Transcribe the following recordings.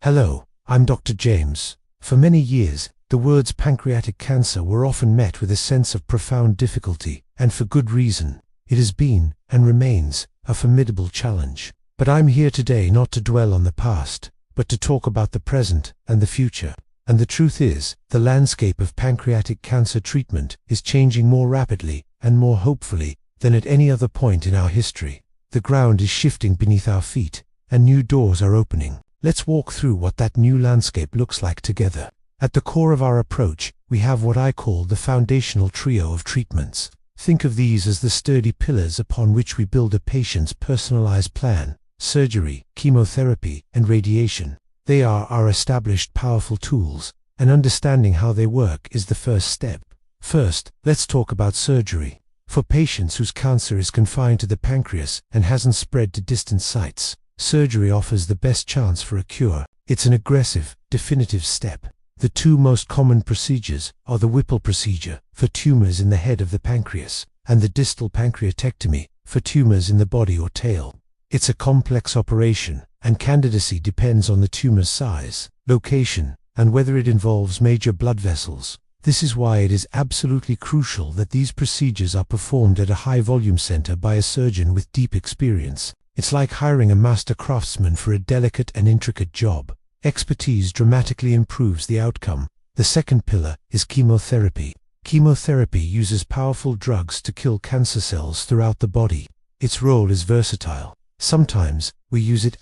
Hello, I'm Dr. James. For many years, the words pancreatic cancer were often met with a sense of profound difficulty, and for good reason. It has been, and remains, a formidable challenge. But I'm here today not to dwell on the past, but to talk about the present and the future. And the truth is, the landscape of pancreatic cancer treatment is changing more rapidly and more hopefully than at any other point in our history. The ground is shifting beneath our feet, and new doors are opening. Let's walk through what that new landscape looks like together. At the core of our approach, we have what I call the foundational trio of treatments. Think of these as the sturdy pillars upon which we build a patient's personalized plan: surgery, chemotherapy, and radiation. They are our established powerful tools, and understanding how they work is the first step. First, let's talk about surgery. For patients whose cancer is confined to the pancreas and hasn't spread to distant sites, surgery offers the best chance for a cure. It's an aggressive, definitive step. The two most common procedures are the Whipple procedure, for tumors in the head of the pancreas, and the distal pancreatectomy, for tumors in the body or tail. It's a complex operation, and candidacy depends on the tumor's size, location, and whether it involves major blood vessels. This is why it is absolutely crucial that these procedures are performed at a high-volume center by a surgeon with deep experience. It's like hiring a master craftsman for a delicate and intricate job. Expertise dramatically improves the outcome. The second pillar is chemotherapy. Chemotherapy uses powerful drugs to kill cancer cells throughout the body. Its role is versatile. Sometimes, we use it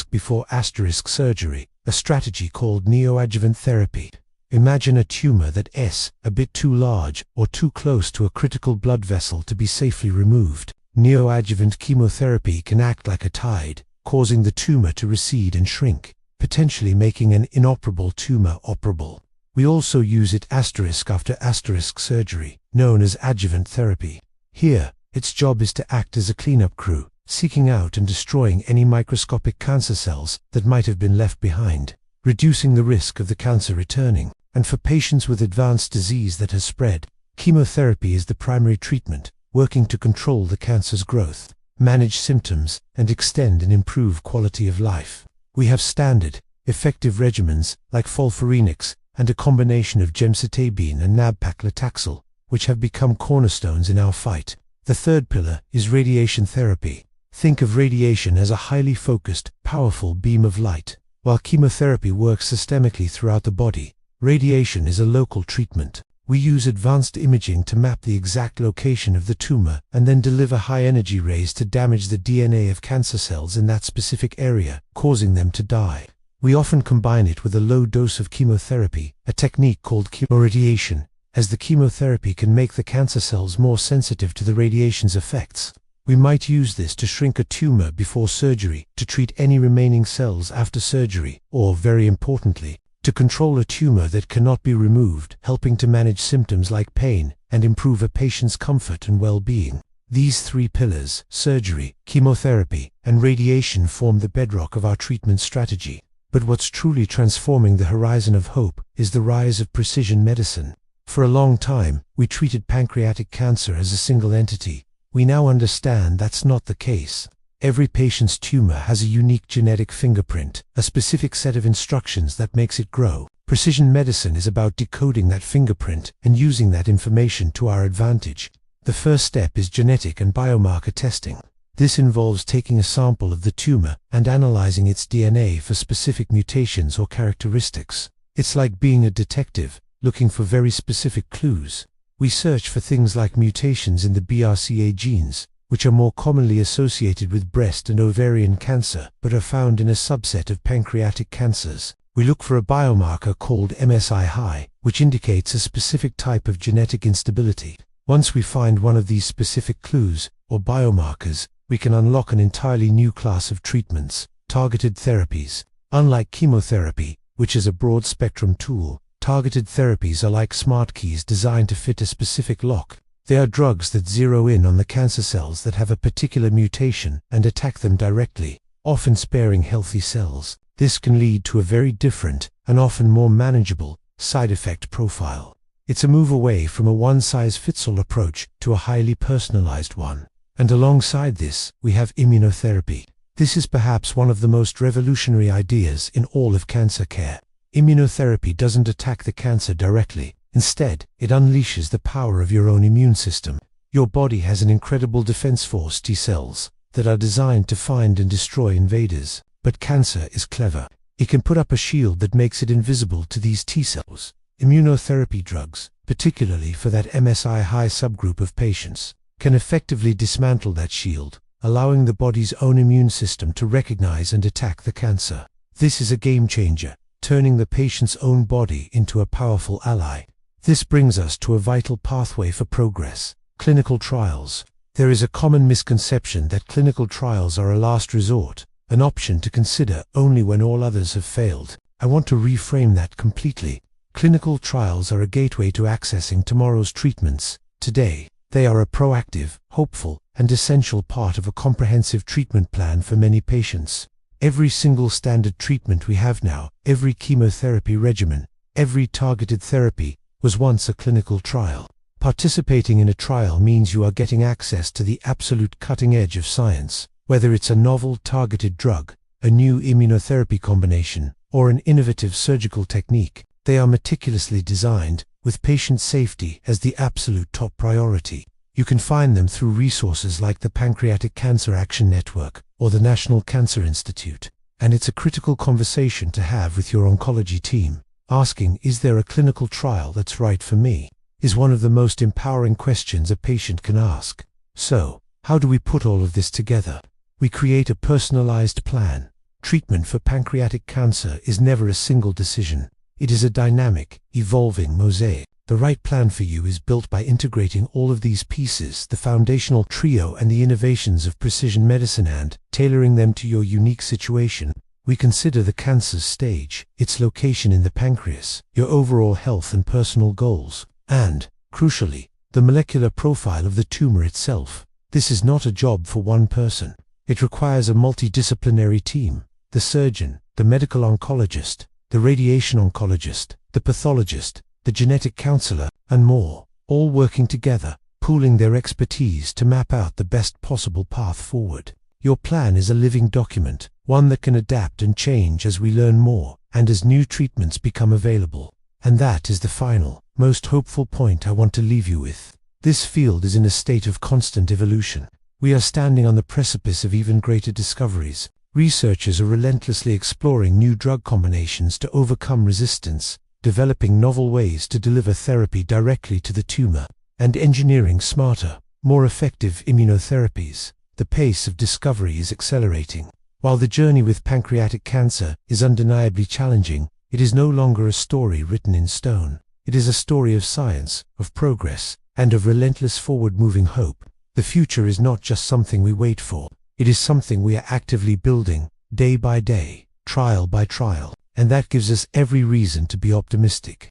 before surgery, a strategy called neoadjuvant therapy. Imagine a tumor that is a bit too large or too close to a critical blood vessel to be safely removed. Neoadjuvant chemotherapy can act like a tide, causing the tumor to recede and shrink, potentially making an inoperable tumor operable. We also use it after surgery, known as adjuvant therapy. Here, its job is to act as a cleanup crew, seeking out and destroying any microscopic cancer cells that might have been left behind, reducing the risk of the cancer returning. And for patients with advanced disease that has spread, chemotherapy is the primary treatment, working to control the cancer's growth, manage symptoms, and extend and improve quality of life. We have standard, effective regimens like FOLFIRINOX and a combination of gemcitabine and nab-paclitaxel, which have become cornerstones in our fight. The third pillar is radiation therapy. Think of radiation as a highly focused, powerful beam of light. While chemotherapy works systemically throughout the body, radiation is a local treatment. We use advanced imaging to map the exact location of the tumor and then deliver high-energy rays to damage the DNA of cancer cells in that specific area, causing them to die. We often combine it with a low dose of chemotherapy, a technique called chemoradiation, as the chemotherapy can make the cancer cells more sensitive to the radiation's effects. We might use this to shrink a tumor before surgery, to treat any remaining cells after surgery, or, very importantly, to control a tumor that cannot be removed, helping to manage symptoms like pain and improve a patient's comfort and well-being. These three pillars, surgery, chemotherapy, and radiation, form the bedrock of our treatment strategy. But what's truly transforming the horizon of hope is the rise of precision medicine. For a long time, we treated pancreatic cancer as a single entity. We now understand that's not the case. Every patient's tumor has a unique genetic fingerprint, a specific set of instructions that makes it grow. Precision medicine is about decoding that fingerprint and using that information to our advantage. The first step is genetic and biomarker testing. This involves taking a sample of the tumor and analyzing its DNA for specific mutations or characteristics. It's like being a detective, looking for very specific clues. We search for things like mutations in the BRCA genes, which are more commonly associated with breast and ovarian cancer, but are found in a subset of pancreatic cancers. We look for a biomarker called MSI-High, which indicates a specific type of genetic instability. Once we find one of these specific clues, or biomarkers, we can unlock an entirely new class of treatments, targeted therapies. Unlike chemotherapy, which is a broad-spectrum tool, targeted therapies are like smart keys designed to fit a specific lock. They are drugs that zero in on the cancer cells that have a particular mutation and attack them directly, often sparing healthy cells. This can lead to a very different, and often more manageable, side effect profile. It's a move away from a one-size-fits-all approach to a highly personalized one. And alongside this, we have immunotherapy. This is perhaps one of the most revolutionary ideas in all of cancer care. Immunotherapy doesn't attack the cancer directly. Instead, it unleashes the power of your own immune system. Your body has an incredible defense force, T cells, that are designed to find and destroy invaders. But cancer is clever. It can put up a shield that makes it invisible to these T cells. Immunotherapy drugs, particularly for that MSI-high subgroup of patients, can effectively dismantle that shield, allowing the body's own immune system to recognize and attack the cancer. This is a game changer, turning the patient's own body into a powerful ally. This brings us to a vital pathway for progress: clinical trials. There is a common misconception that clinical trials are a last resort, an option to consider only when all others have failed. I want to reframe that completely. Clinical trials are a gateway to accessing tomorrow's treatments today. They are a proactive, hopeful, and essential part of a comprehensive treatment plan for many patients. Every single standard treatment we have now, every chemotherapy regimen, every targeted therapy, was once a clinical trial. Participating in a trial means you are getting access to the absolute cutting edge of science. Whether it's a novel targeted drug, a new immunotherapy combination, or an innovative surgical technique, they are meticulously designed, with patient safety as the absolute top priority. You can find them through resources like the Pancreatic Cancer Action Network or the National Cancer Institute. And it's a critical conversation to have with your oncology team. Asking, is there a clinical trial that's right for me, is one of the most empowering questions a patient can ask. So, how do we put all of this together? We create a personalized plan. Treatment for pancreatic cancer is never a single decision. It is a dynamic, evolving mosaic. The right plan for you is built by integrating all of these pieces, the foundational trio and the innovations of precision medicine, and tailoring them to your unique situation. We consider the cancer's stage, its location in the pancreas, your overall health and personal goals, and, crucially, the molecular profile of the tumor itself. This is not a job for one person. It requires a multidisciplinary team: the surgeon, the medical oncologist, the radiation oncologist, the pathologist, the genetic counselor, and more, all working together, pooling their expertise to map out the best possible path forward. Your plan is a living document, one that can adapt and change as we learn more, and as new treatments become available. And that is the final, most hopeful point I want to leave you with. This field is in a state of constant evolution. We are standing on the precipice of even greater discoveries. Researchers are relentlessly exploring new drug combinations to overcome resistance, developing novel ways to deliver therapy directly to the tumor, and engineering smarter, more effective immunotherapies. The pace of discovery is accelerating. While the journey with pancreatic cancer is undeniably challenging, it is no longer a story written in stone. It is a story of science, of progress, and of relentless forward-moving hope. The future is not just something we wait for. It is something we are actively building, day by day, trial by trial, and that gives us every reason to be optimistic.